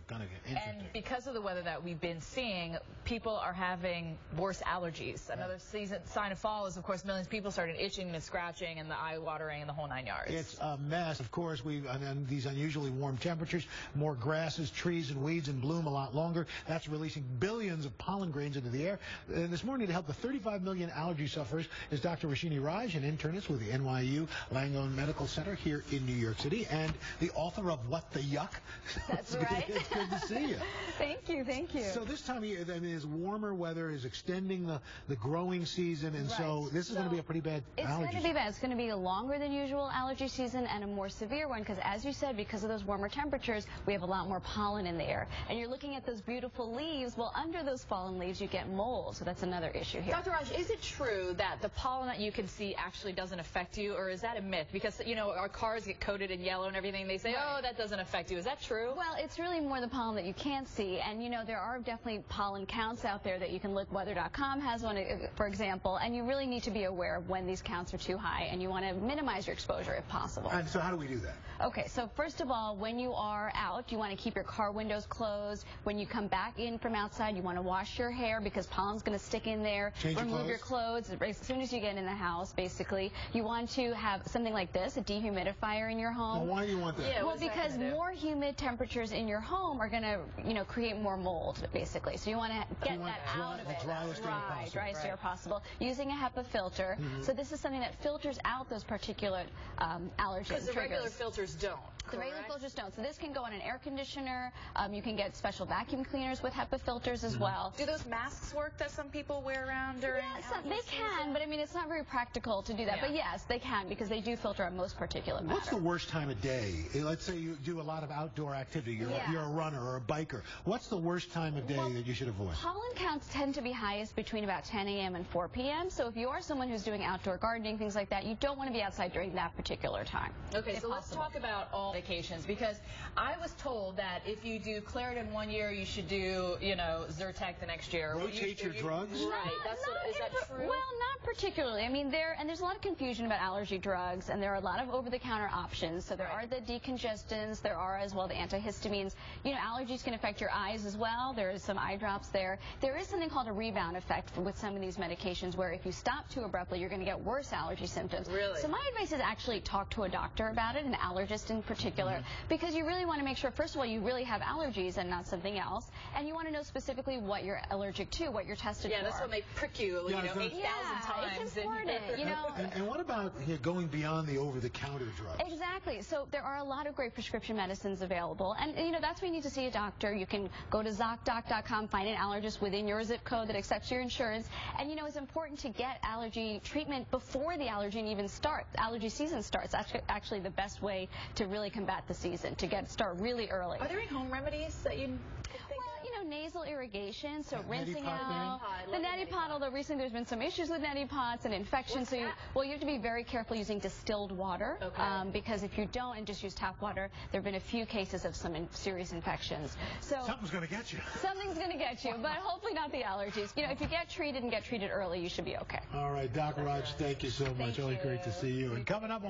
kind of interesting. And because of the weather that we've been seeing, people are having worse allergies. Another sign of fall is, of course, millions of people started itching and scratching and the eye watering and the whole 9 yards. It's a mess. Of course, and these unusually warm temperatures, more grasses, trees, and weeds in bloom a lot longer. That's releasing billions of pollen grains into the air. And this morning, to help the 35 million allergy sufferers, is Dr. Rashini Raj, an internist with the NYU Langone Medical Center here in New York City, and the author of What the Yuck. That's right. It's good to see you. Thank you, thank you. So this time of year, I mean, this warmer weather is extending the growing season, and so this is going to be a pretty bad allergy. It's going to be bad. It's going to be a longer than usual allergy season and a more severe one because, as you said, because of those warmer temperatures, we have a lot more pollen in the air. And you're looking at those beautiful leaves. Well, under those fallen leaves, you get mold, so that's another issue here. Dr. Raj, is it true that the pollen that you can see actually doesn't affect you, or is that a myth? Because, you know, our cars get coated in yellow and everything. They say, oh, that doesn't affect you. Is that true? Well, it's really more the pollen that you can't see. And, you know, there are definitely pollen counts out there that you can look. Weather.com has one, for example. And you really need to be aware of when these counts are too high. And you want to minimize your exposure if possible. And so how do we do that? Okay, so first of all, when you are out, you want to keep your car windows closed. When you come back in from outside, you want to wash your hair because pollen's going to stick in there. Remove your clothes as soon as you get in the house, basically. You want to have something like this, a dehumidifier in your home. Well, why do you want that? Yeah, well, because more humid temperatures in your home are going to, you know, create more mold, basically. So you want to get that out of it. Driest air possible. Using a HEPA filter. So this is something that filters out those particulate allergens. Because the regular filters don't. The regular filters don't. So this can go on an air conditioner. You can get special vacuum cleaners with HEPA filters as well. Do those masks work that some people wear around during they can, but I mean, it's not very practical to do that. But yes, they can because they do filter out most particulate matter. What's the worst time of day? Let's say you do a lot of outdoor activity. You're a runner or a biker. What's the worst time of day that you should avoid? Pollen counts tend to be highest between about 10 a.m. and 4 p.m. So if you are someone who's doing outdoor gardening, things like that, you don't want to be outside during that particular time. Okay, so let's talk about all vacations, because I was told that if you do Claritin one year, you should do, you know, Zyrtec the next year. Rotate your drugs? Right. Is that true? Well, not particularly. I mean, there's a lot of confusion about allergy drugs, and there are a lot of over-the-counter options. So there are the decongestants, there are as well the antihistamines. You know, allergies can affect your eyes as well. There is some eye drops there. There is something called a rebound effect with some of these medications where if you stop too abruptly, you're going to get worse allergy symptoms. Really? So my advice is actually talk to a doctor about it, an allergist in particular, because you really want to make sure, first of all, you really have allergies and not something else, and you want to know specifically what you're allergic to, what you're tested for. Yeah, that's when they prick you, 8,000 times. It's important, you know. And what about going beyond the over-the-counter drugs? Exactly. So there are a lot of great prescription medicines available, and you know that's why you need to see a doctor. You can go to ZocDoc.com, find an allergist within your zip code that accepts your insurance, and you know it's important to get allergy treatment before the allergy even starts. Allergy season starts. Actually, the best way to really combat the season to start really early. Are there any home remedies that you? You know, nasal irrigation, so rinsing Neti out the neti pot, although recently there's been some issues with neti pots and infections. So you have to be very careful using distilled water, because if you don't and just use tap water, there have been a few cases of some serious infections. So something's going to get you. Something's going to get you, but hopefully not the allergies. You know, if you get treated early, you should be okay. All right, Doc Raj, thank you so much. Always great to see you. And coming up